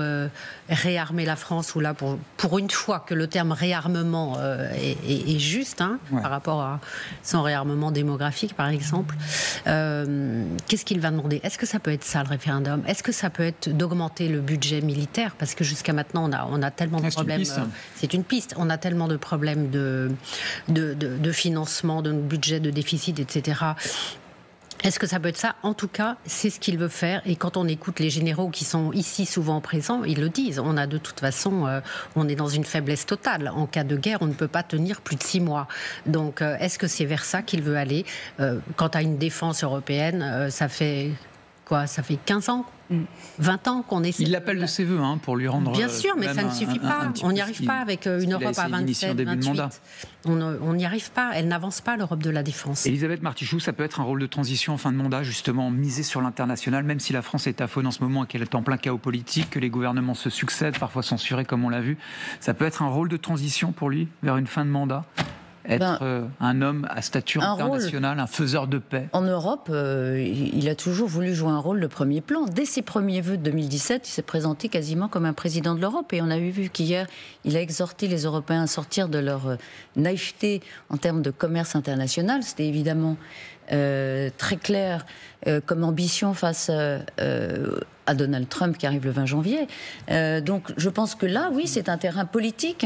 réarmer la France, ou là pour une fois que le terme réarmement est juste par rapport à son réarmement démographique par exemple, qu'est-ce qu'il va demander? Est-ce que ça peut être ça le référendum? Est-ce que ça peut être d'augmenter le budget militaire? Parce que jusqu'à maintenant on a tellement de problèmes, c'est une piste, on a tellement de problèmes de financement, de budget, de déficit, etc. Est-ce que ça peut être ça? En tout cas, c'est ce qu'il veut faire. Et quand on écoute les généraux qui sont ici souvent présents, ils le disent. On a de toute façon, on est dans une faiblesse totale. En cas de guerre, on ne peut pas tenir plus de 6 mois. Donc, est-ce que c'est vers ça qu'il veut aller? Quant à une défense européenne, ça fait quoi? Ça fait 15 ans 20 ans qu'on essaie. Il l'appelle de ses voeux pour lui rendre. Bien sûr, mais ça ne suffit pas. On n'y arrive pas avec une Europe à 27, 28. On n'y arrive pas. Elle n'avance pas, l'Europe de la défense. Elisabeth Martichoux, ça peut être un rôle de transition en fin de mandat, justement, miser sur l'international, même si la France est à faune en ce moment et qu'elle est en plein chaos politique, que les gouvernements se succèdent, parfois censurés comme on l'a vu. Ça peut être un rôle de transition pour lui, vers une fin de mandat? Être un homme à stature internationale, un faiseur de paix. En Europe, il a toujours voulu jouer un rôle de premier plan. Dès ses premiers vœux de 2017, il s'est présenté quasiment comme un président de l'Europe. Et on a vu qu'hier, il a exhorté les Européens à sortir de leur naïveté en termes de commerce international. C'était évidemment très clair comme ambition face à Donald Trump qui arrive le 20 janvier. Donc je pense que là, oui, c'est un terrain politique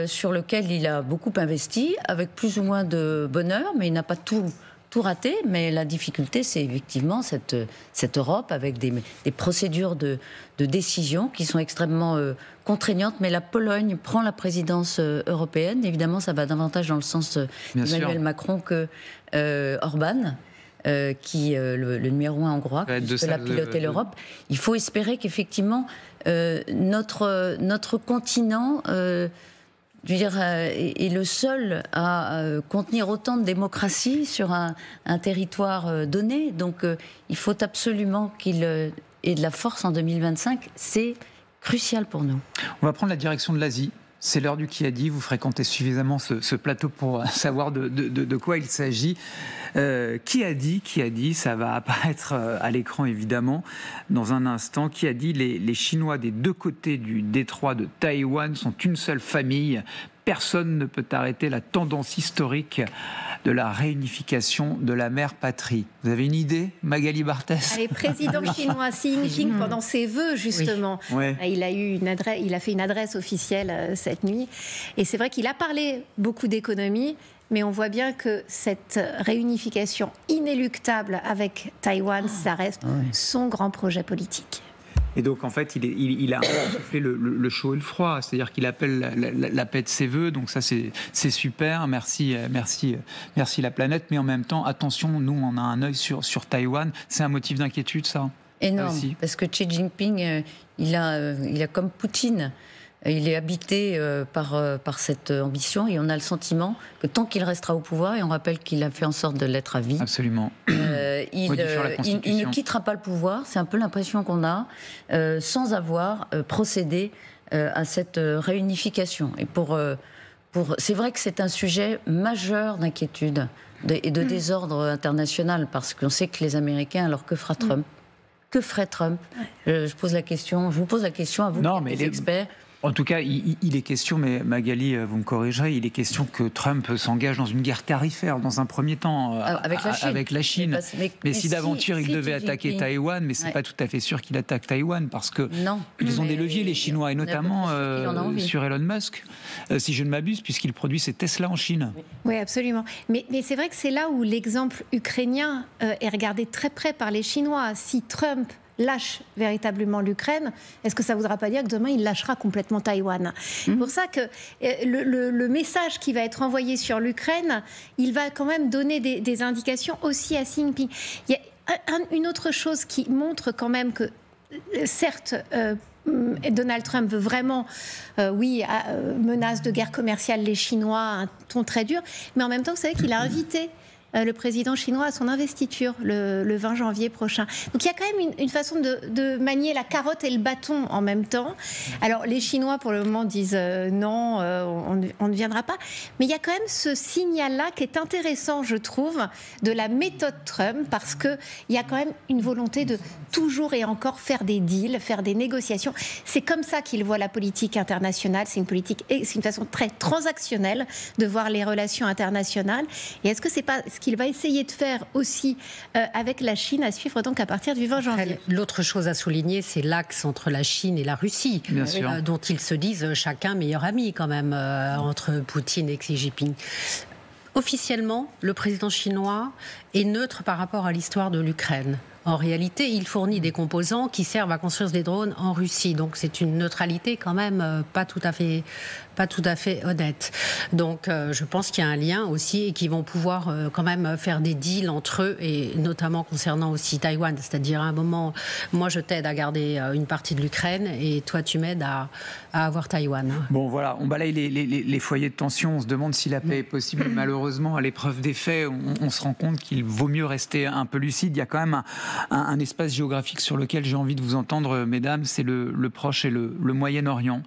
sur lequel il a beaucoup investi, avec plus ou moins de bonheur, mais il n'a pas tout raté. Mais la difficulté, c'est effectivement cette Europe avec des procédures de décision qui sont extrêmement contraignantes. Mais la Pologne prend la présidence européenne. Évidemment, ça va davantage dans le sens d'Emmanuel Macron que Orban. Qui le numéro 1 hongrois, qui peut la piloter l'Europe. Il faut espérer qu'effectivement notre continent je veux dire, est le seul à contenir autant de démocratie sur un territoire donné. Donc il faut absolument qu'il ait de la force en 2025. C'est crucial pour nous. On va prendre la direction de l'Asie. C'est l'heure du qui a dit. Vous fréquentez suffisamment ce plateau pour savoir de quoi il s'agit. Qui a dit, ça va apparaître à l'écran évidemment dans un instant. Qui a dit les Chinois des deux côtés du détroit de Taïwan sont une seule famille. Personne ne peut arrêter la tendance historique de la réunification de la mère patrie. Vous avez une idée, Magali Barthès? Le président chinois Xi Jinping, pendant ses vœux justement, il a fait une adresse officielle cette nuit. Et c'est vrai qu'il a parlé beaucoup d'économie, mais on voit bien que cette réunification inéluctable avec Taïwan, ça reste son grand projet politique. Et donc, en fait, il a soufflé le chaud et le froid. C'est-à-dire qu'il appelle la paix de ses voeux. Donc ça, c'est super. Merci la planète. Mais en même temps, attention, nous, on a un œil sur Taïwan. C'est un motif d'inquiétude, ça? Énorme. Parce que Xi Jinping, il a comme Poutine. Il est habité par cette ambition et on a le sentiment que tant qu'il restera au pouvoir, et on rappelle qu'il a fait en sorte de l'être à vie. Absolument. Il ne quittera pas le pouvoir, c'est un peu l'impression qu'on a, sans avoir procédé à cette réunification. Et c'est vrai que c'est un sujet majeur d'inquiétude et de désordre international, parce qu'on sait que les Américains, alors que fera Trump? Que ferait Trump? Je vous pose la question à vous, les experts. En tout cas, il est question, mais Magali, vous me corrigerez, il est question que Trump s'engage dans une guerre tarifaire dans un premier temps avec la Chine. Mais si d'aventure il devait attaquer Taïwan, mais c'est pas tout à fait sûr qu'il attaque Taïwan, parce que ils ont des leviers, les Chinois, et notamment sur Elon Musk, si je ne m'abuse, puisqu'il produit ses Tesla en Chine. Oui, absolument. Mais c'est vrai que c'est là où l'exemple ukrainien est regardé très près par les Chinois. Si Trump lâche véritablement l'Ukraine, est-ce que ça ne voudra pas dire que demain il lâchera complètement Taïwan? C'est pour ça que le message qui va être envoyé sur l'Ukraine, il va quand même donner des indications aussi à Xi Jinping. Il y a une autre chose qui montre quand même que, certes, Donald Trump veut vraiment, menace de guerre commerciale les Chinois, un ton très dur, mais en même temps, vous savez qu'il a invité le président chinois à son investiture le 20 janvier prochain. Donc il y a quand même une façon de manier la carotte et le bâton en même temps. Alors les Chinois pour le moment disent non, on ne viendra pas. Mais il y a quand même ce signal-là qui est intéressant, je trouve, de la méthode Trump, parce qu'il y a quand même une volonté de toujours et encore faire des deals, faire des négociations. C'est comme ça qu'il voit la politique internationale. C'est une façon très transactionnelle de voir les relations internationales. Et est-ce que c'est pas qu'il va essayer de faire aussi avec la Chine, à suivre donc à partir du 20 janvier. L'autre chose à souligner, c'est l'axe entre la Chine et la Russie, dont ils se disent chacun meilleur ami quand même, entre Poutine et Xi Jinping. Officiellement, le président chinois est neutre par rapport à l'histoire de l'Ukraine. En réalité, il fournit des composants qui servent à construire des drones en Russie. Donc c'est une neutralité quand même pas tout à fait honnête. Donc je pense qu'il y a un lien aussi et qu'ils vont pouvoir quand même faire des deals entre eux, et notamment concernant aussi Taïwan. C'est-à-dire à un moment, moi je t'aide à garder une partie de l'Ukraine et toi tu m'aides à avoir Taïwan. Bon voilà, on balaye les foyers de tension, on se demande si la paix est possible. Malheureusement, à l'épreuve des faits, on se rend compte qu'il vaut mieux rester un peu lucide. Il y a quand même un espace géographique sur lequel j'ai envie de vous entendre, mesdames, c'est le Proche et le Moyen-Orient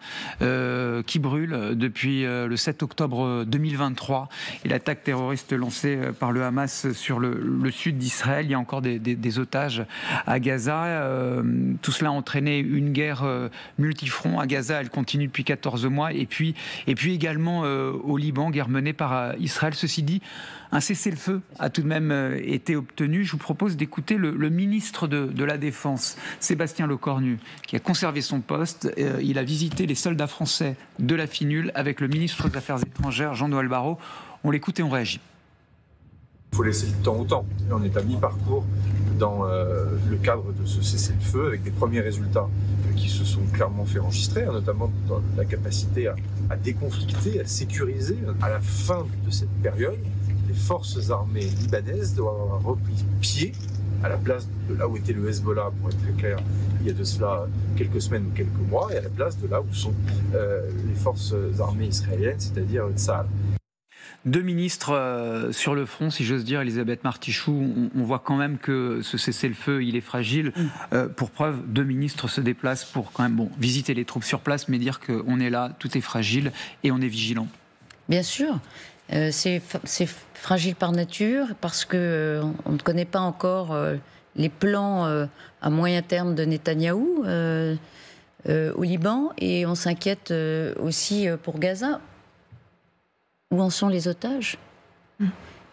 qui brûle depuis le 7 octobre 2023 et l'attaque terroriste lancée par le Hamas sur le sud d'Israël. Il y a encore des otages à Gaza. Tout cela a entraîné une guerre multifront. À Gaza, elle continue depuis 14 mois. Et puis également au Liban, guerre menée par Israël. Ceci dit, un cessez-le-feu a tout de même été obtenu. Je vous propose d'écouter le ministre de la Défense, Sébastien Lecornu, qui a conservé son poste. Il a visité les soldats français de la FINUL avec le ministre des Affaires étrangères, Jean-Noël Barrot. On l'écoute et on réagit. Il faut laisser du temps au temps. Et on est à mi-parcours dans le cadre de ce cessez-le-feu, avec des premiers résultats qui se sont clairement fait enregistrer, notamment dans la capacité à déconflicter, à sécuriser. À la fin de cette période, les forces armées libanaises doivent avoir repris pied à la place de là où était le Hezbollah, pour être très clair, il y a de cela quelques semaines ou quelques mois, et à la place de là où sont les forces armées israéliennes, c'est-à-dire Tsahal. Deux ministres sur le front, si j'ose dire, Elisabeth Martichoux, on voit quand même que ce cessez-le-feu, il est fragile. Pour preuve, deux ministres se déplacent pour quand même visiter les troupes sur place, mais dire qu'on est là, tout est fragile et on est vigilant. Bien sûr. C'est fragile par nature parce qu'on ne connaît pas encore les plans à moyen terme de Netanyahou au Liban, et on s'inquiète aussi pour Gaza. Où en sont les otages ?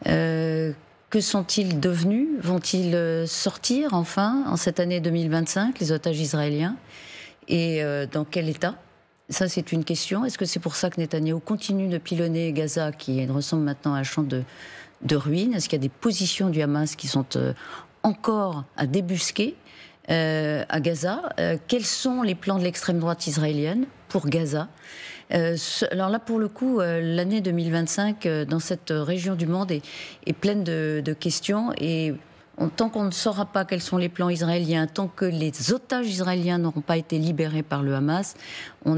Que sont-ils devenus ? Vont-ils sortir enfin en cette année 2025, les otages israéliens ? Et dans quel état ? Ça, c'est une question. Est-ce que c'est pour ça que Netanyahou continue de pilonner Gaza, qui ressemble maintenant à un champ de ruines ? Est-ce qu'il y a des positions du Hamas qui sont encore à débusquer à Gaza ? Quels sont les plans de l'extrême droite israélienne pour Gaza ? Alors là, pour le coup, l'année 2025, dans cette région du monde, est pleine de questions. Et tant qu'on ne saura pas quels sont les plans israéliens, tant que les otages israéliens n'auront pas été libérés par le Hamas, on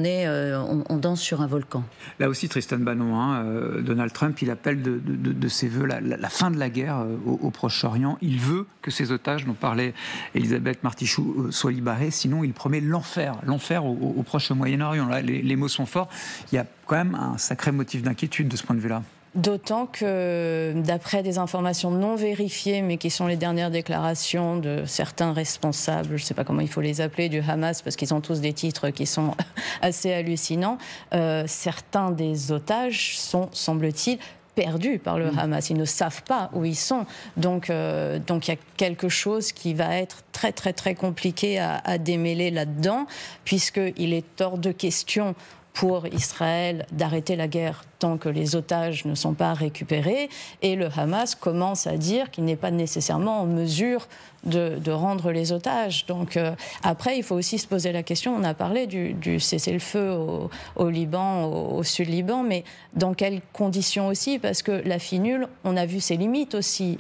danse sur un volcan. Là aussi, Tristan Banon, Donald Trump, il appelle de ses voeux la fin de la guerre au Proche-Orient. Il veut que ces otages, dont parlait Elisabeth Martichoux, soient libérés. Sinon, il promet l'enfer au Proche-Moyen-Orient. Là, les mots sont forts. Il y a quand même un sacré motif d'inquiétude de ce point de vue-là. D'autant que, d'après des informations non vérifiées, mais qui sont les dernières déclarations de certains responsables, je ne sais pas comment il faut les appeler, du Hamas, parce qu'ils ont tous des titres qui sont assez hallucinants, certains des otages sont, semble-t-il, perdus par le Hamas. Ils ne savent pas où ils sont. Donc il y a quelque chose qui va être très, très, très compliqué à démêler là-dedans, puisqu'il est hors de question pour Israël d'arrêter la guerre tant que les otages ne sont pas récupérés, et le Hamas commence à dire qu'il n'est pas nécessairement en mesure de rendre les otages. Donc après, il faut aussi se poser la question, on a parlé du cessez-le-feu au Liban, au Sud-Liban, mais dans quelles conditions aussi ? Parce que la FINUL, on a vu ses limites aussi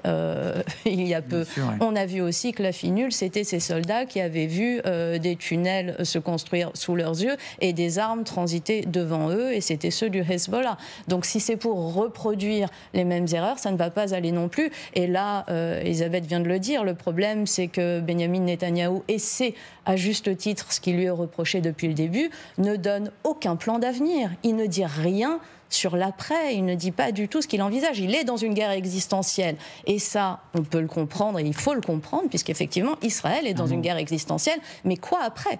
il y a peu. Sûr, ouais. On a vu aussi que la FINUL, c'était ces soldats qui avaient vu des tunnels se construire sous leurs yeux et des armes transiter devant eux, et c'était ceux du Hezbollah. Donc si c'est pour reproduire les mêmes erreurs, ça ne va pas aller non plus. Et là, Elisabeth vient de le dire, le problème, c'est que Benyamin Netanyahou essaie, à juste titre, ce qui lui est reproché depuis le début, ne donne aucun plan d'avenir. Il ne dit rien sur l'après, il ne dit pas du tout ce qu'il envisage. Il est dans une guerre existentielle. Et ça, on peut le comprendre, et il faut le comprendre, puisqu'effectivement, Israël est dans une guerre existentielle. Mais quoi après ?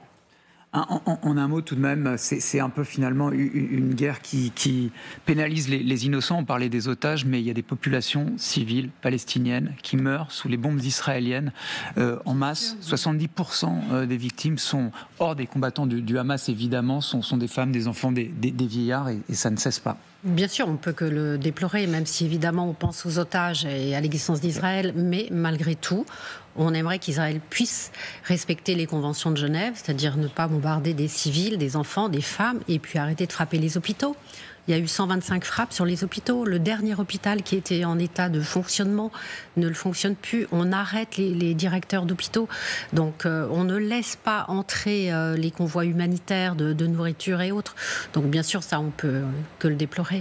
En un mot, tout de même, c'est un peu finalement une guerre qui pénalise les innocents. On parlait des otages, mais il y a des populations civiles palestiniennes qui meurent sous les bombes israéliennes en masse. 70% des victimes sont hors des combattants du Hamas, évidemment, sont des femmes, des enfants, des vieillards, et ça ne cesse pas. Bien sûr, on ne peut que le déplorer, même si évidemment on pense aux otages et à l'existence d'Israël, mais malgré tout, on aimerait qu'Israël puisse respecter les conventions de Genève, c'est-à-dire ne pas bombarder des civils, des enfants, des femmes, et puis arrêter de frapper les hôpitaux. Il y a eu 125 frappes sur les hôpitaux. Le dernier hôpital qui était en état de fonctionnement ne le fonctionne plus. On arrête les directeurs d'hôpitaux. Donc on ne laisse pas entrer les convois humanitaires de nourriture et autres. Donc bien sûr, ça, on peut que le déplorer.